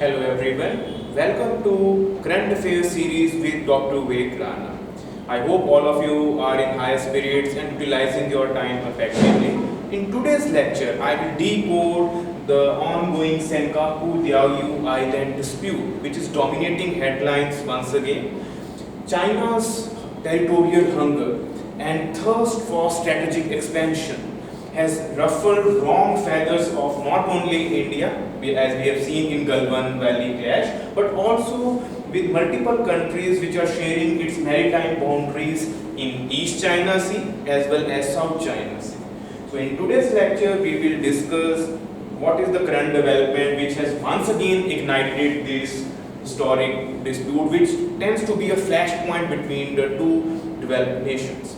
Hello everyone, welcome to Current Affairs series with Dr. Ved Rana. I hope all of you are in high spirits and utilizing your time effectively. In today's lecture, I will decode the ongoing Senkaku Diaoyu Island dispute, which is dominating headlines once again. China's territorial hunger and thirst for strategic expansion has ruffled wrong feathers of not only India, as we have seen in Galwan Valley clash, but also with multiple countries which are sharing its maritime boundaries in East China Sea as well as South China Sea. So in today's lecture, we will discuss what is the current development which has once again ignited this historic dispute, which tends to be a flashpoint between the two developed nations.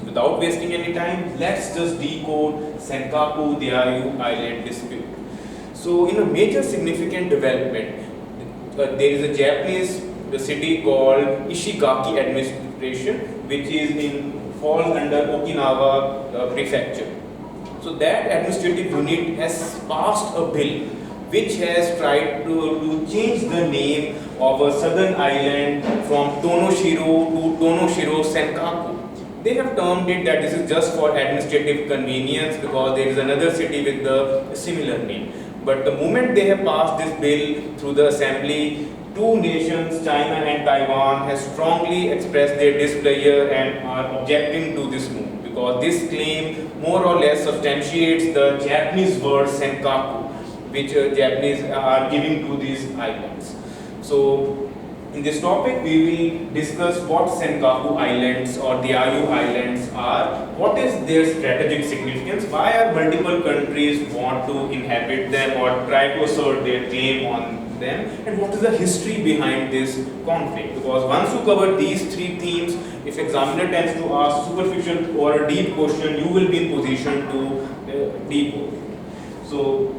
Without wasting any time, let's just decode Senkaku Diaoyu Island dispute. So, in a major significant development, there is a Japanese city called Ishigaki Administration, which falls under Okinawa Prefecture. So, that administrative unit has passed a bill which has tried to change the name of a southern island from Tonoshiro to Tonoshiro Senkaku. They have termed it that this is just for administrative convenience because there is another city with the similar name. But the moment they have passed this bill through the assembly, two nations, China and Taiwan, have strongly expressed their displeasure and are objecting to this move because this claim more or less substantiates the Japanese word Senkaku, which Japanese are giving to these islands. So, in this topic, we will discuss what Senkaku Islands or Diaoyu Islands are, what is their strategic significance, why are multiple countries want to inhabit them or try to assert their claim on them, and what is the history behind this conflict. Because once you cover these three themes, if examiner tends to ask superficial or a deep question, you will be in position to decode. So,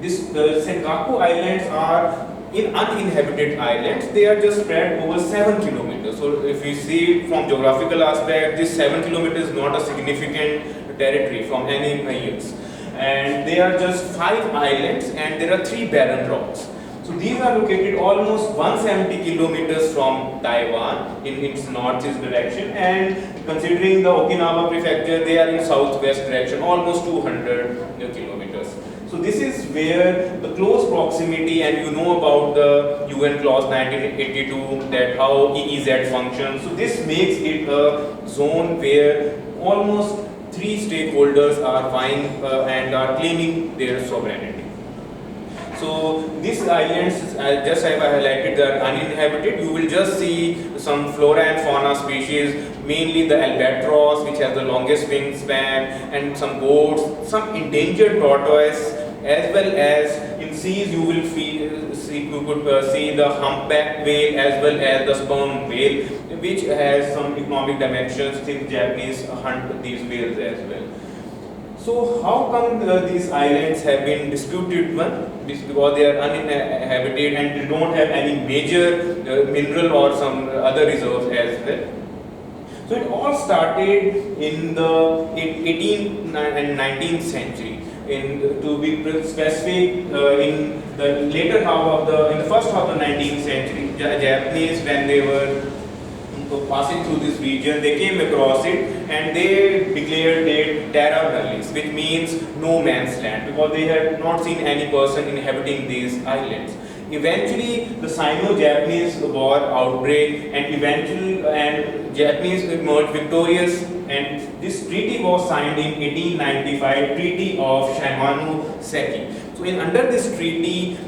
the Senkaku Islands are in uninhabited islands. They are just spread over 7 kilometers. So if we see from geographical aspect, this 7 kilometers is not a significant territory from any years. And they are just 5 islands and there are 3 barren rocks. So these are located almost 170 kilometers from Taiwan in its northeast direction, and considering the Okinawa prefecture, they are in southwest direction, almost 200 kilometers. So this is where the close proximity, and you know about the UN clause 1982, that how EEZ functions. So this makes it a zone where almost 3 stakeholders are vying and are claiming their sovereignty. So these islands, just as I highlighted, they are uninhabited. You will just see some flora and fauna species, mainly the albatross, which has the longest wingspan, and some goats, some endangered tortoise, as well as in seas you will see the humpback whale as well as the sperm whale, which has some economic dimensions since Japanese hunt these whales as well. So how come these islands have been disputed? One, because they are uninhabited and they don't have any major mineral or some other reserves as well. So it all started in the 18th and 19th century. To be specific, in the later half of in the first half of the 19th century, Japanese, when they were passing through this region, they came across it and they declared it terra nullius, which means no man's land, because they had not seen any person inhabiting these islands. Eventually, the Sino-Japanese war outbreak, and Japanese emerged victorious, and this treaty was signed in 1895, Treaty of Shimonoseki. So, under this treaty,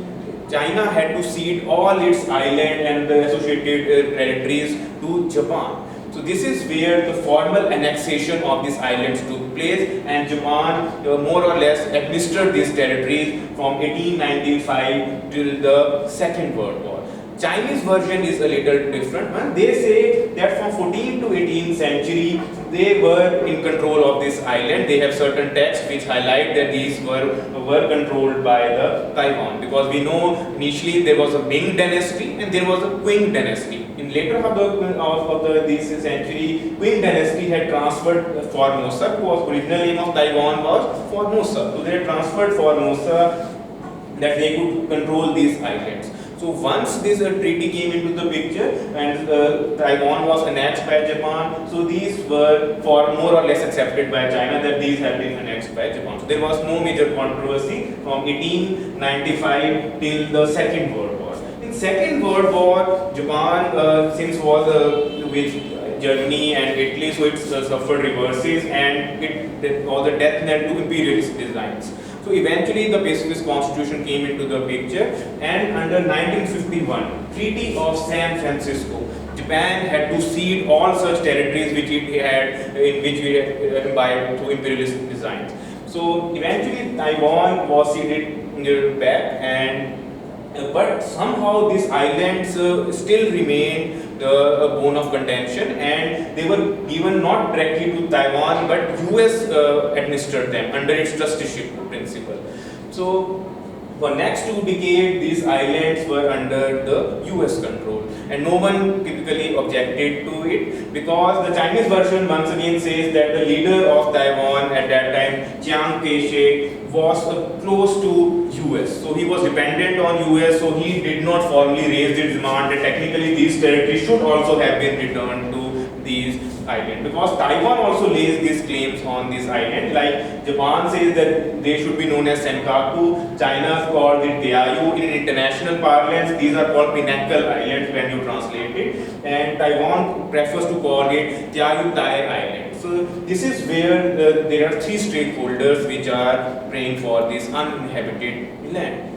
China had to cede all its island and the associated territories to Japan. So this is where the formal annexation of these islands took place, and Japan more or less administered these territories from 1895 till the Second World War. Chinese version is a little different one. They say that from 14th to 18th century they were in control of this island. They have certain texts which highlight that these were controlled by the Taiwan, because we know initially there was a Ming dynasty and there was a Qing dynasty. In later half of this century, Qing dynasty had transferred Formosa, whose original name of Taiwan was Formosa. So they had transferred Formosa that they could control these islands. So once this treaty came into the picture and Taiwan was annexed by Japan, so these were for more or less accepted by China that these have been annexed by Japan. So there was no major controversy from 1895 till the Second World War. In Second World War, Japan since was with Germany and Italy, so it suffered reverses and it was a death knell to imperialist designs. So eventually the pacifist constitution came into the picture, and under 1951 Treaty of San Francisco, Japan had to cede all such territories which it had imbibed through imperialist designs. So eventually Taiwan was ceded back, and but somehow these islands still remain a bone of contention, and they were given not directly to Taiwan, but US administered them under its trusteeship principle. So for next 2 decades, these islands were under the US control, and no one typically objected to it, because the Chinese version once again says that the leader of Taiwan at that time, Chiang Kai-shek, was close to US. So he was dependent on US, so he did not formally raise the demand that technically these territories should also have been returned to these islands, because Taiwan also lays these claims on this island. Like Japan says that they should be known as Senkaku, China called it Diaoyu. In international parlance, these are called Pinnacle Islands when you translate it, and Taiwan prefers to call it Diaoyu Tai Island. So this is where there are 3 stakeholders which are praying for this uninhabited land.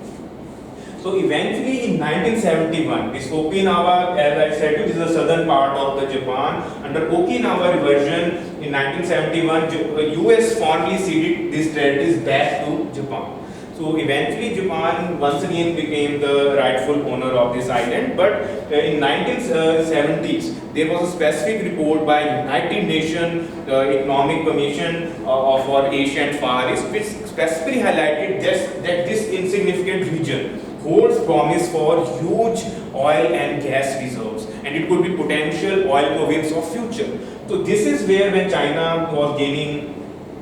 So eventually in 1971, this Okinawa, as I said, this is the southern part of the Japan. Under Okinawa version in 1971, US formally ceded these territories back to Japan. So eventually Japan once again became the rightful owner of this island, but in 1970s there was a specific report by United Nations Economic Commission for Asia and Far East, which specifically highlighted that this insignificant region holds promise for huge oil and gas reserves, and it could be potential oil province of future. So this is where, when China was gaining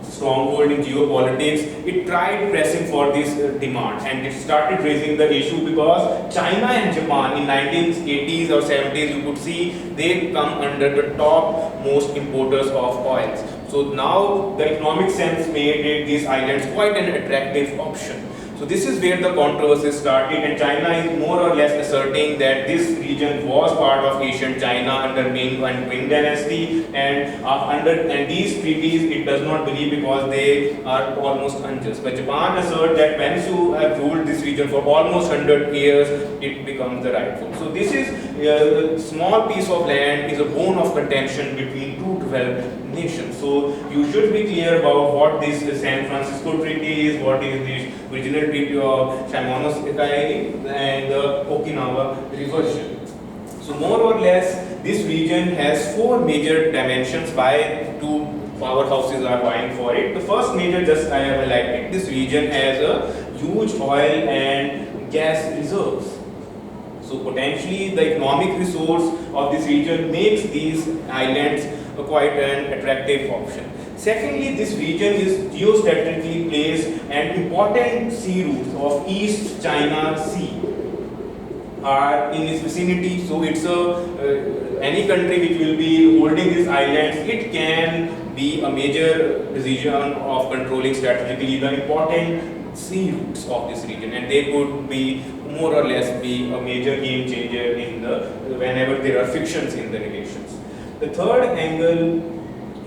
stronghold in geopolitics, it tried pressing for this demand, and it started raising the issue because China and Japan in 1980s or 70s, you could see they come under the top most importers of oils. So now the economic sense made these islands quite an attractive option. So this is where the controversy started, and China is more or less asserting that this region was part of ancient China under Ming and Qing dynasty, and under these treaties it does not believe because they are almost unjust. But Japan asserts that once you have ruled this region for almost 100 years, it becomes the rightful. So this is a small piece of land is a bone of contention between 2 developed nations. So you should be clear about what this San Francisco Treaty is, what is the original Treaty of Shimonoseki and the Okinawa Reversion. So more or less this region has 4 major dimensions why 2 powerhouses are vying for it. The first major, just I have highlighted, this region has a huge oil and gas reserves. So potentially the economic resource of this region makes these islands quite an attractive option. Secondly, this region is geostrategically placed, and important sea routes of East China Sea are in its vicinity. So it's any country which will be holding these islands, it can be a major decision of controlling strategically the important sea routes of this region, and they could be more or less be a major game changer in whenever there are frictions in the relations. The third angle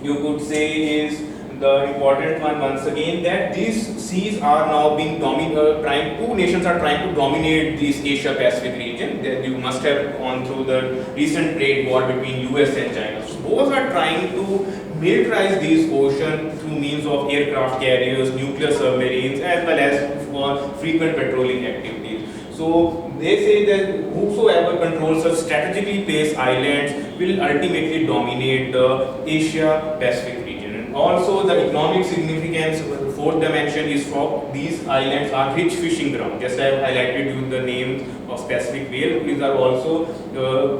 you could say is the important one once again, that these seas are now being 2 nations are trying to dominate this Asia Pacific region. That you must have gone through the recent trade war between US and China. So both are trying to militarize these oceans through means of aircraft carriers, nuclear submarines, as well as for frequent patrolling activities. So they say that whosoever controls such strategically placed islands will ultimately dominate the Asia Pacific region. And also the economic significance, the 4th dimension, is for these islands are rich fishing grounds. Just I have highlighted you the names of Pacific whale. These are also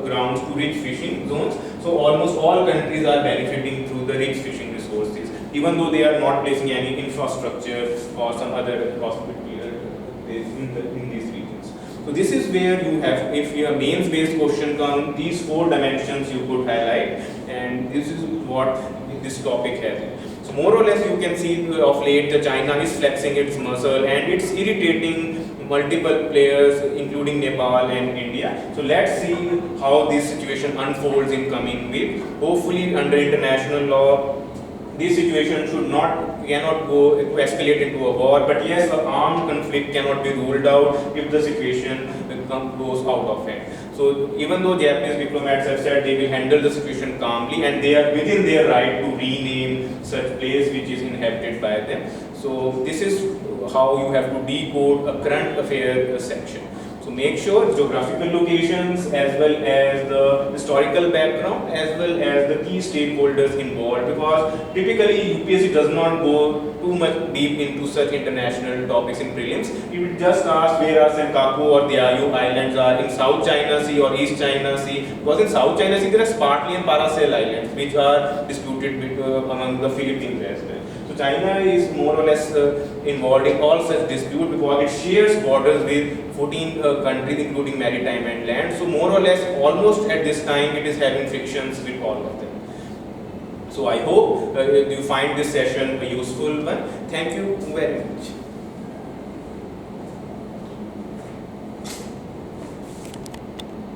grounds to rich fishing zones. So almost all countries are benefiting through the rich fishing resources, even though they are not placing any infrastructure or some other in these regions. So this is where you have, if your mains based question comes, these 4 dimensions you could highlight, and this is what this topic has. So more or less you can see of late the China is flexing its muscle and it's irritating multiple players including Nepal and India. So let's see how this situation unfolds in coming week. Hopefully under international law this situation cannot go escalate into a war, but yes, an armed conflict cannot be ruled out if the situation goes out of hand. So even though Japanese diplomats have said they will handle the situation calmly and they are within their right to rename such place which is inhabited by them. So this is how you have to decode a current affair section. So make sure geographical locations as well as the historical background as well as the key stakeholders involved, because typically UPSC does not go too much deep into such international topics in prelims. It will just ask where are Senkaku or Diaoyu Islands are in South China Sea or East China Sea, because in South China Sea there are Spratly and Paracel Islands which are disputed among the Philippines as well. So China is more or less involved in all such dispute because it shares borders with 14 countries including maritime and land. So more or less almost at this time it is having frictions with all of them. So I hope you find this session a useful one. Thank you very much.